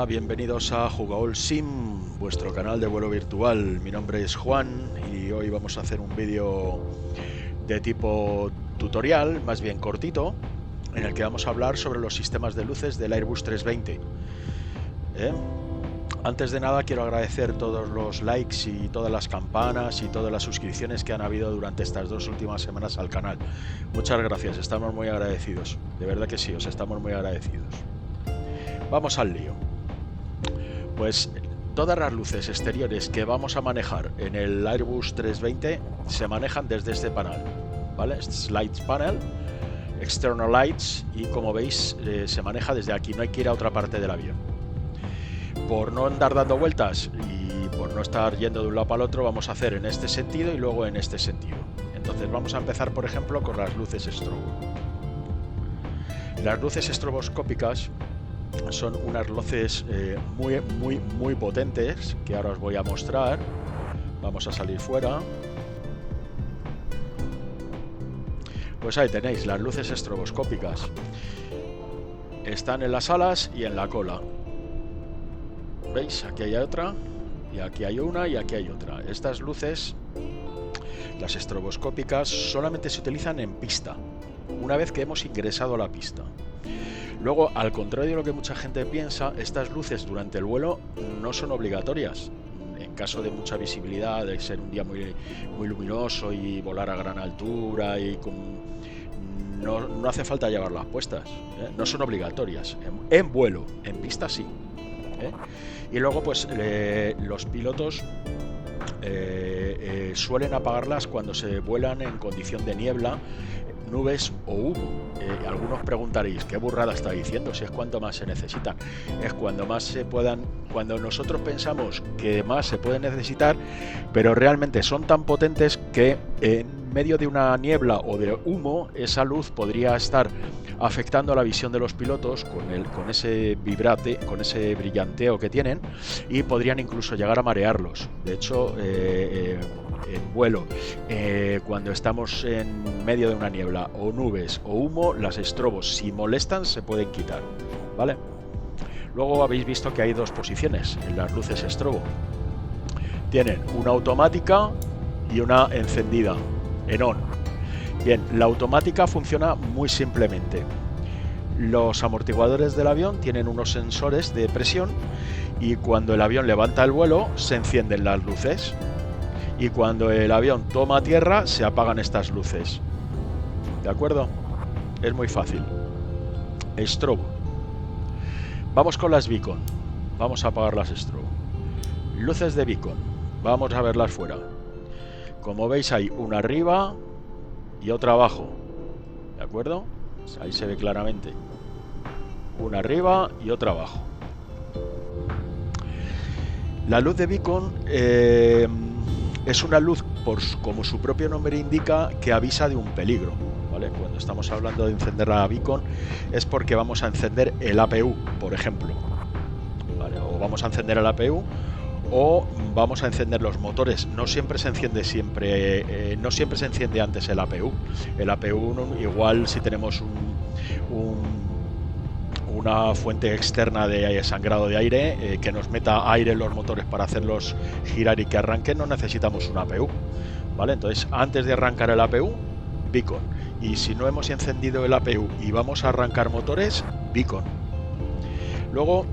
Hola, bienvenidos a Jugaol Sim, vuestro canal de vuelo virtual. Mi nombre es Juan y hoy vamos a hacer un vídeo de tipo tutorial, más bien cortito, en el que vamos a hablar sobre los sistemas de luces del Airbus 320. Antes de nada quiero agradecer todos los likes y todas las campanas y todas las suscripciones que han habido durante estas 2 últimas semanas al canal. Muchas gracias, estamos muy agradecidos. De verdad que sí, os estamos muy agradecidos. Vamos al lío. Pues todas las luces exteriores que vamos a manejar en el Airbus 320 se manejan desde este panel, ¿vale? Este es Lights Panel, External Lights, y como veis se maneja desde aquí, no hay que ir a otra parte del avión. Por no andar dando vueltas y por no estar yendo de un lado para el otro, vamos a hacer en este sentido y luego en este sentido. Entonces vamos a empezar, por ejemplo, con las luces estrobo. Las luces estroboscópicas son unas luces muy potentes que ahora os voy a mostrar. Vamos a salir fuera. Pues ahí tenéis las luces estroboscópicas. Están en las alas y en la cola. ¿Veis? Aquí hay otra, y aquí hay una, y aquí hay otra. Estas luces, las estroboscópicas, solamente se utilizan en pista, una vez que hemos ingresado a la pista. Luego, al contrario de lo que mucha gente piensa, estas luces durante el vuelo no son obligatorias. En caso de mucha visibilidad, de ser un día muy luminoso y volar a gran altura, no hace falta llevarlas puestas, no son obligatorias. En vuelo, en pista sí. Y luego, pues los pilotos suelen apagarlas cuando se vuelan en condición de niebla, nubes o humo. Algunos preguntaréis, ¿qué burrada está diciendo? Si es cuanto más se necesitan. Es cuando más se puedan, cuando nosotros pensamos que más se puede necesitar, pero realmente son tan potentes que en medio de una niebla o de humo, esa luz podría estar afectando a la visión de los pilotos con ese vibrate, con ese brillanteo que tienen, y podrían incluso llegar a marearlos. De hecho, en vuelo, cuando estamos en medio de una niebla o nubes o humo, las estrobos, si molestan, se pueden quitar, ¿vale? Luego habéis visto que hay dos posiciones en las luces estrobo. Tienen una automática y una encendida, en on. Bien, la automática funciona muy simplemente. Los amortiguadores del avión tienen unos sensores de presión y cuando el avión levanta el vuelo se encienden las luces. Y cuando el avión toma tierra se apagan estas luces. ¿De acuerdo? Es muy fácil. Strobo. Vamos con las beacon. Vamos a apagar las strobo. Luces de beacon. Vamos a verlas fuera. Como veis hay una arriba y otra abajo. ¿De acuerdo? Ahí se ve claramente. Una arriba y otra abajo. La luz de beacon es una luz, como su propio nombre indica, que avisa de un peligro, ¿vale? Cuando estamos hablando de encender la beacon es porque vamos a encender el APU, por ejemplo, ¿vale? O vamos a encender el APU o vamos a encender los motores. No siempre se enciende no siempre se enciende antes el APU. El APU, igual si tenemos una fuente externa de sangrado de aire que nos meta aire en los motores para hacerlos girar y que arranquen, no necesitamos un APU, ¿vale? Entonces, antes de arrancar el APU, beacon. Y si no hemos encendido el APU y vamos a arrancar motores, beacon. Luego,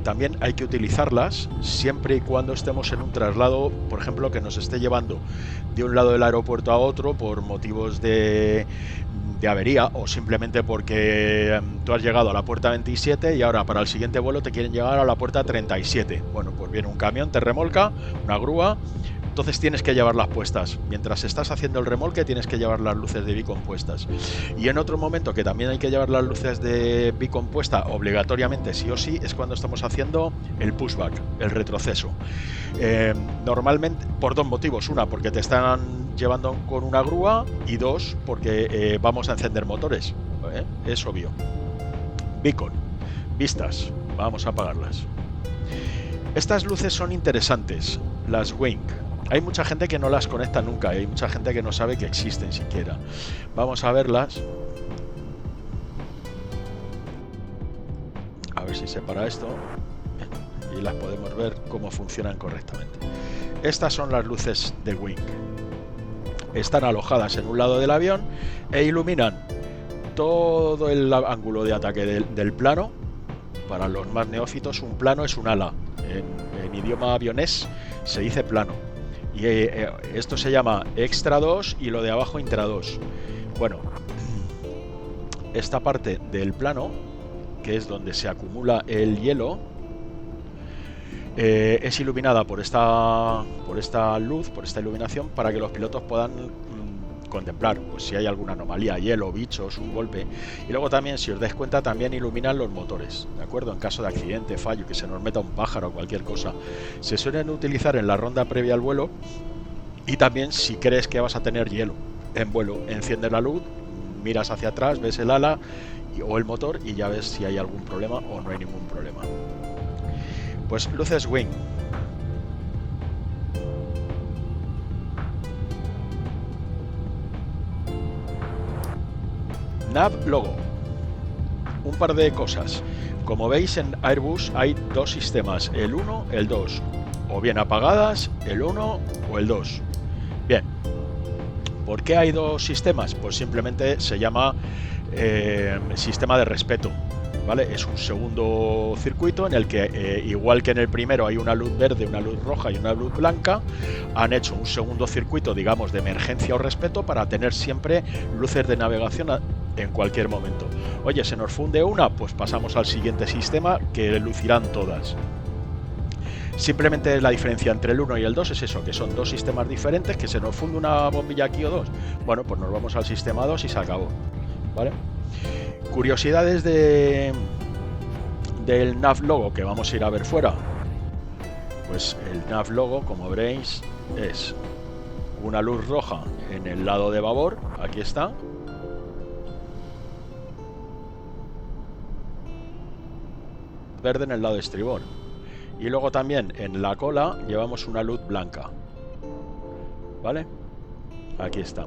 también hay que utilizarlas siempre y cuando estemos en un traslado, por ejemplo, que nos esté llevando de un lado del aeropuerto a otro por motivos de avería, o simplemente porque tú has llegado a la puerta 27 y ahora para el siguiente vuelo te quieren llevar a la puerta 37. Bueno, pues viene un camión, te remolca, una grúa, entonces tienes que llevarlas puestas. Mientras estás haciendo el remolque tienes que llevar las luces de beacon puestas. Y en otro momento que también hay que llevar las luces de beacon puesta obligatoriamente, sí o sí, es cuando estamos haciendo el pushback, el retroceso. Normalmente por dos motivos: una, porque te están llevando con una grúa, y dos, porque vamos a encender motores, es obvio. Beacon, vistas, vamos a apagarlas. Estas luces son interesantes, las wing. Hay mucha gente que no las conecta nunca, hay mucha gente que no sabe que existen siquiera. Vamos a verlas. A a ver si se para esto, y las podemos ver cómo funcionan correctamente. Estas son las luces de Wing. Están alojadas en un lado del avión e iluminan todo el ángulo de ataque del plano. Para los más neófitos, un plano es un ala. En idioma avionés se dice plano. Y esto se llama extra 2 y lo de abajo intra 2. Bueno, esta parte del plano, que es donde se acumula el hielo, es iluminada por esta luz, por esta iluminación, para que los pilotos puedan contemplar pues si hay alguna anomalía, hielo, bichos, un golpe. Y luego también, si os dais cuenta, también iluminan los motores, ¿de acuerdo? En caso de accidente, fallo, que se nos meta un pájaro o cualquier cosa. Se suelen utilizar en la ronda previa al vuelo, y también si crees que vas a tener hielo en vuelo, enciendes la luz, miras hacia atrás, ves el ala o el motor y ya ves si hay algún problema o no hay ningún problema. Pues luces Wing. Nav logo. Un par de cosas. Como veis, en Airbus hay dos sistemas, el 1, el 2, o bien apagadas, el 1 o el 2. Bien, ¿por qué hay dos sistemas? Pues simplemente se llama sistema de respeto, ¿vale? Es un segundo circuito en el que, igual que en el primero hay una luz verde, una luz roja y una luz blanca, han hecho un segundo circuito, digamos, de emergencia o respeto, para tener siempre luces de navegación en cualquier momento. Oye, se nos funde una, pues pasamos al siguiente sistema, que lucirán todas. Simplemente la diferencia entre el 1 y el 2 es eso, que son dos sistemas diferentes, que se nos funde una bombilla aquí o dos. Bueno, pues nos vamos al sistema 2 y se acabó, ¿vale? Curiosidades del nav logo que vamos a ir a ver fuera. Pues el nav logo, como veréis, es una luz roja en el lado de babor, aquí está. Verde en el lado de estribor. Y luego también en la cola llevamos una luz blanca, ¿vale? Aquí está.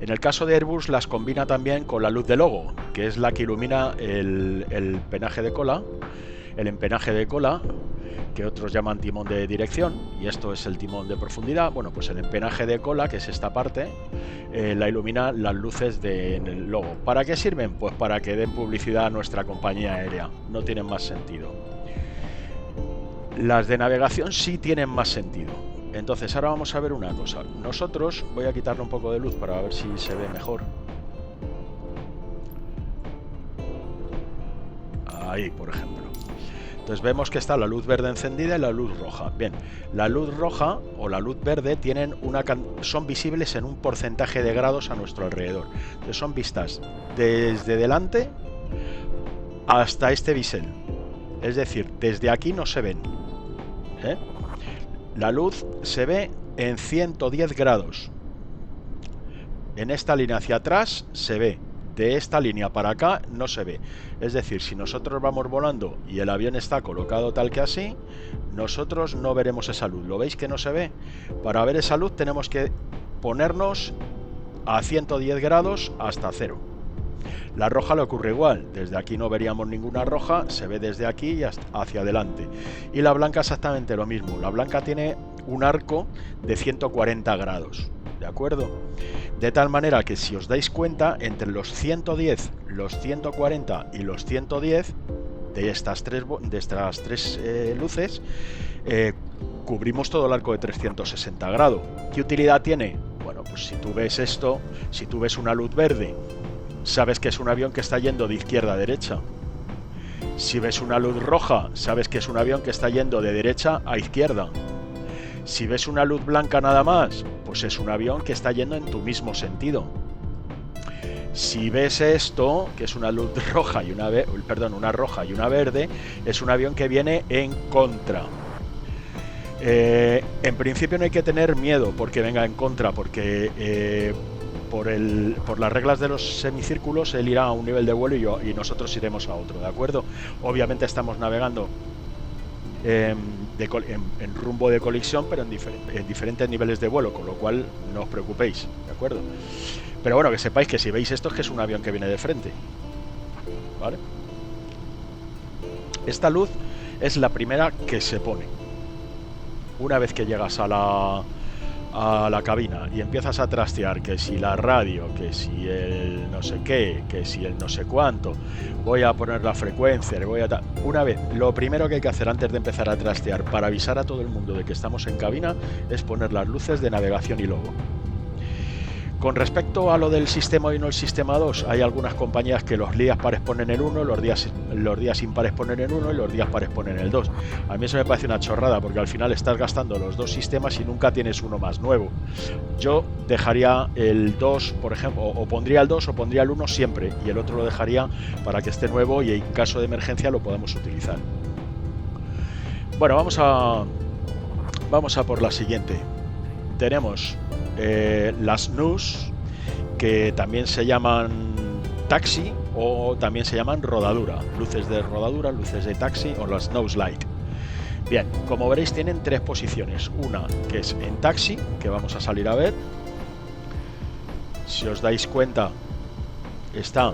En el caso de Airbus las combina también con la luz de logo, que es la que ilumina el penaje de cola, el empenaje de cola, que otros llaman timón de dirección, y esto es el timón de profundidad. Bueno, pues el empenaje de cola, que es esta parte, la ilumina las luces del logo. ¿Para qué sirven? Pues para que den publicidad a nuestra compañía aérea. No tienen más sentido. Las de navegación sí tienen más sentido. Entonces ahora vamos a ver una cosa. Nosotros, voy a quitarle un poco de luz para ver si se ve mejor. Ahí, por ejemplo. Entonces vemos que está la luz verde encendida y la luz roja. Bien, la luz roja o la luz verde son visibles en un porcentaje de grados a nuestro alrededor. Entonces son vistas desde delante hasta este bisel. Es decir, desde aquí no se ven, ¿eh? La luz se ve en 110 grados. En esta línea hacia atrás se ve. De esta línea para acá no se ve. Es decir, si nosotros vamos volando y el avión está colocado tal que así, nosotros no veremos esa luz. ¿Lo veis que no se ve? Para ver esa luz tenemos que ponernos a 110 grados hasta cero. La roja le ocurre igual. Desde aquí no veríamos ninguna roja, se ve desde aquí y hacia adelante. Y la blanca exactamente lo mismo. La blanca tiene un arco de 140 grados. ¿De acuerdo? De tal manera que, si os dais cuenta, entre los 110, los 140 y los 110 de estas tres luces, cubrimos todo el arco de 360 grados. ¿Qué utilidad tiene? Bueno, pues si tú ves esto, si tú ves una luz verde, sabes que es un avión que está yendo de izquierda a derecha. Si ves una luz roja, sabes que es un avión que está yendo de derecha a izquierda. Si ves una luz blanca nada más, pues es un avión que está yendo en tu mismo sentido. Si ves esto, que es una luz roja y una roja y una verde, es un avión que viene en contra. En principio no hay que tener miedo porque venga en contra, porque por las reglas de los semicírculos él irá a un nivel de vuelo y nosotros iremos a otro, ¿de acuerdo? Obviamente estamos navegando en rumbo de colisión, pero en diferentes niveles de vuelo, con lo cual no os preocupéis, ¿de acuerdo? Pero bueno, que sepáis que si veis esto es que es un avión que viene de frente, ¿vale? Esta luz es la primera que se pone. Una vez que llegas a la cabina y empiezas a trastear que si la radio, que si el no sé qué, que si el no sé cuánto, voy a poner la frecuencia, una vez, lo primero que hay que hacer antes de empezar a trastear para avisar a todo el mundo de que estamos en cabina es poner las luces de navegación y logo. Con respecto a lo del sistema 1 y el sistema 2, hay algunas compañías que los días pares ponen el 1, los días impares ponen el 1 y los días pares ponen el 2. A mí eso me parece una chorrada, porque al final estás gastando los dos sistemas y nunca tienes uno más nuevo. Yo dejaría el 2, por ejemplo, o pondría el 2 o pondría el 1 siempre, y el otro lo dejaría para que esté nuevo y en caso de emergencia lo podamos utilizar. Bueno, vamos a por la siguiente. Tenemos las NUS, que también se llaman taxi o también se llaman rodadura, luces de rodadura, luces de taxi o las nose light. Bien, como veréis tienen tres posiciones, una que es en taxi, que vamos a salir a ver. Si os dais cuenta, está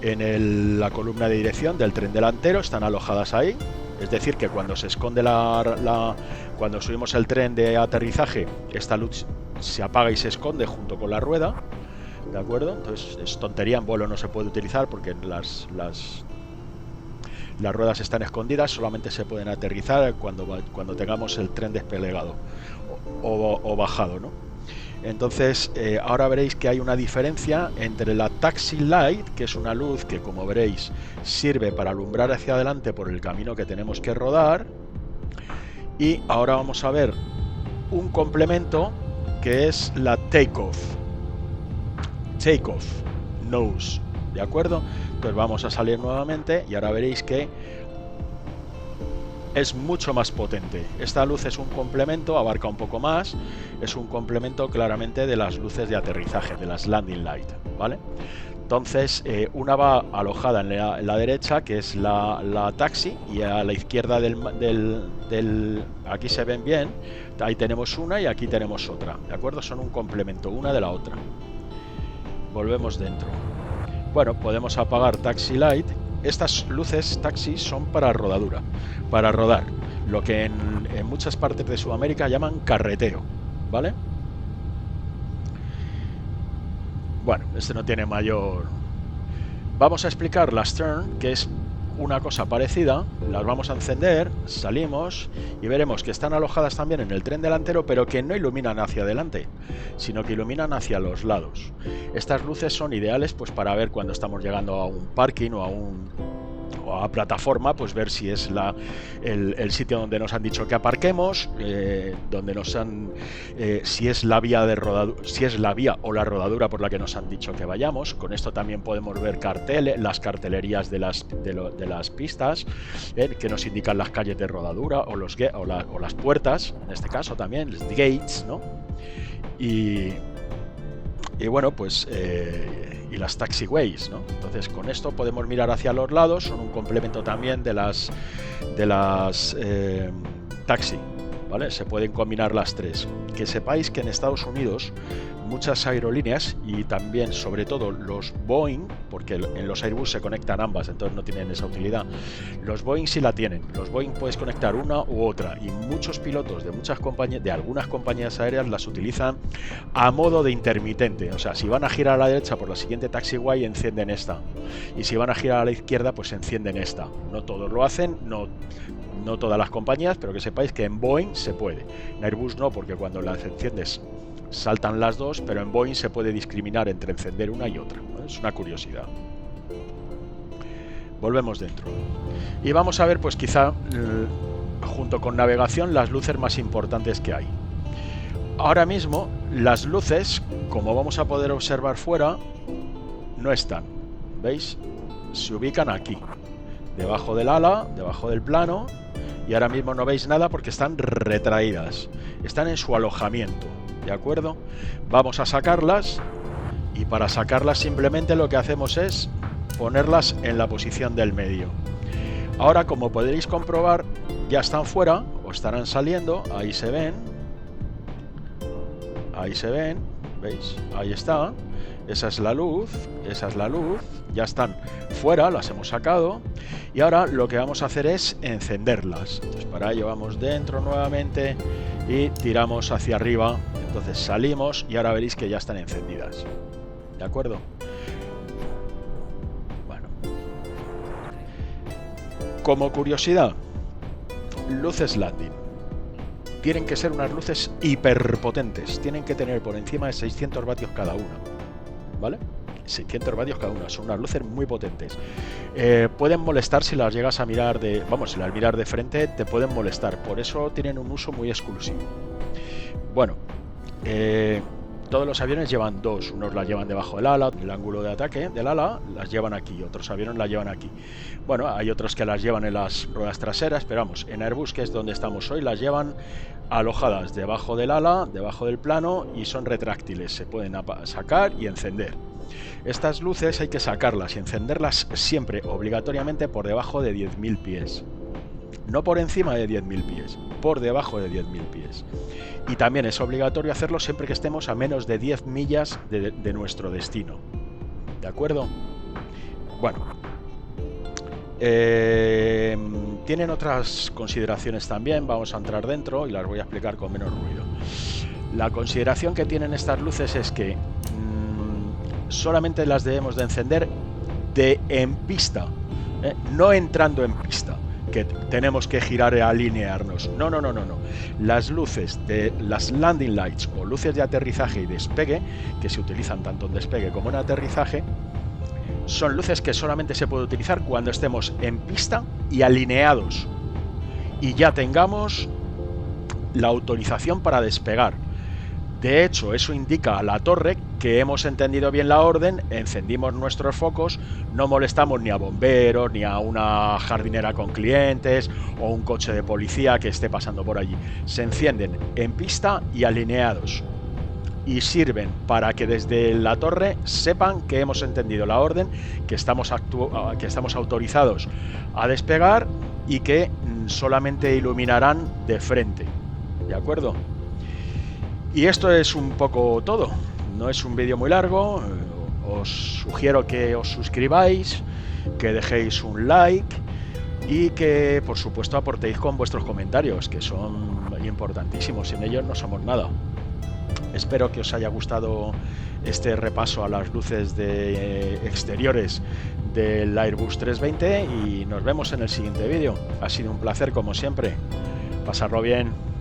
en la columna de dirección del tren delantero, están alojadas ahí. Es decir, que cuando se esconde cuando subimos el tren de aterrizaje, esta luz se apaga y se esconde junto con la rueda, ¿de acuerdo? Entonces es tontería, en vuelo no se puede utilizar porque las ruedas están escondidas, solamente se pueden aterrizar cuando tengamos el tren desplegado o bajado, ¿no? Entonces ahora veréis que hay una diferencia entre la Taxi Light, que es una luz que, como veréis, sirve para alumbrar hacia adelante por el camino que tenemos que rodar, y ahora vamos a ver un complemento que es la Takeoff Nose, ¿de acuerdo? Entonces vamos a salir nuevamente y ahora veréis que es mucho más potente. Esta luz es un complemento, abarca un poco más, es un complemento claramente de las luces de aterrizaje, de las landing light, ¿vale? Entonces una va alojada en la derecha, que es la taxi, y a la izquierda aquí se ven bien, ahí tenemos una y aquí tenemos otra, ¿de acuerdo? Son un complemento una de la otra. Volvemos dentro. Bueno, podemos apagar Taxi Light. Estas luces taxi son para rodadura, para rodar, lo que en muchas partes de Sudamérica llaman carreteo, ¿vale? Bueno, este no tiene mayor... Vamos a explicar la Stern, que es una cosa parecida. Las vamos a encender, salimos y veremos que están alojadas también en el tren delantero, pero que no iluminan hacia adelante, sino que iluminan hacia los lados. Estas luces son ideales pues para ver cuando estamos llegando a un parking o a plataforma, pues ver si es el sitio donde nos han dicho que aparquemos, donde nos han si es la vía de rodadura, si es la vía o la rodadura por la que nos han dicho que vayamos. Con esto también podemos ver las cartelerías de las pistas, que nos indican las calles de rodadura o las puertas, en este caso también los gates, ¿no? Y bueno, pues y las taxiways, ¿no? Entonces con esto podemos mirar hacia los lados, son un complemento también de las taxi, ¿vale? Se pueden combinar las tres. Que sepáis que en Estados Unidos muchas aerolíneas, y también sobre todo los Boeing, porque en los Airbus se conectan ambas, entonces no tienen esa utilidad, los Boeing sí la tienen. Los Boeing puedes conectar una u otra, y muchos pilotos de algunas compañías aéreas las utilizan a modo de intermitente. O sea, si van a girar a la derecha por la siguiente taxiway, encienden esta, y si van a girar a la izquierda, pues encienden esta. No todos lo hacen, no todas las compañías, pero que sepáis que en Boeing se puede. En Airbus no, porque cuando las enciendes saltan las dos, pero en Boeing se puede discriminar entre encender una y otra. Es una curiosidad. Volvemos dentro y vamos a ver, pues quizá junto con navegación, las luces más importantes que hay. Ahora mismo las luces, como vamos a poder observar fuera, no están, ¿veis? Se ubican aquí, debajo del ala, debajo del plano, y ahora mismo no veis nada porque están retraídas, están en su alojamiento, ¿de acuerdo? Vamos a sacarlas, y para sacarlas simplemente lo que hacemos es ponerlas en la posición del medio. Ahora, como podréis comprobar, ya están fuera o estarán saliendo. Ahí se ven, ¿veis? Ahí está. esa es la luz, ya están fuera, las hemos sacado y ahora lo que vamos a hacer es encenderlas. Entonces para ello vamos dentro nuevamente y tiramos hacia arriba, entonces salimos y ahora veréis que ya están encendidas, ¿de acuerdo? Bueno, como curiosidad, luces landing. Tienen que ser unas luces hiperpotentes, tienen que tener por encima de 600 vatios cada una, ¿vale? 600 vatios cada una, son unas luces muy potentes. Pueden molestar si las llegas a mirar si las miras de frente te pueden molestar, por eso tienen un uso muy exclusivo. Bueno, todos los aviones llevan dos, unos las llevan debajo del ala, el ángulo de ataque del ala las llevan aquí, otros aviones las llevan aquí. Bueno, hay otros que las llevan en las ruedas traseras, pero vamos, en Airbus, que es donde estamos hoy, las llevan alojadas debajo del ala, debajo del plano, y son retráctiles, se pueden sacar y encender. Estas luces hay que sacarlas y encenderlas siempre, obligatoriamente, por debajo de 10.000 pies. No por encima de 10.000 pies, por debajo de 10.000 pies. Y también es obligatorio hacerlo siempre que estemos a menos de 10 millas de nuestro destino. ¿De acuerdo? Bueno. Tienen otras consideraciones también, vamos a entrar dentro y las voy a explicar con menos ruido. La consideración que tienen estas luces es que solamente las debemos de encender en pista, no entrando en pista, que tenemos que girar e alinearnos. No. Las luces de las landing lights o luces de aterrizaje y despegue, que se utilizan tanto en despegue como en aterrizaje, son luces que solamente se puede utilizar cuando estemos en pista y alineados y ya tengamos la autorización para despegar. De hecho, eso indica a la torre que hemos entendido bien la orden, encendimos nuestros focos, no molestamos ni a bomberos, ni a una jardinera con clientes o un coche de policía que esté pasando por allí. Se encienden en pista y alineados y sirven para que desde la torre sepan que hemos entendido la orden, que estamos autorizados a despegar y que solamente iluminarán de frente. ¿De acuerdo? Y esto es un poco todo. No es un vídeo muy largo. Os sugiero que os suscribáis, que dejéis un like y que por supuesto aportéis con vuestros comentarios, que son importantísimos. Sin ellos no somos nada. Espero que os haya gustado este repaso a las luces exteriores del Airbus 320 y nos vemos en el siguiente vídeo. Ha sido un placer como siempre. Pasarlo bien.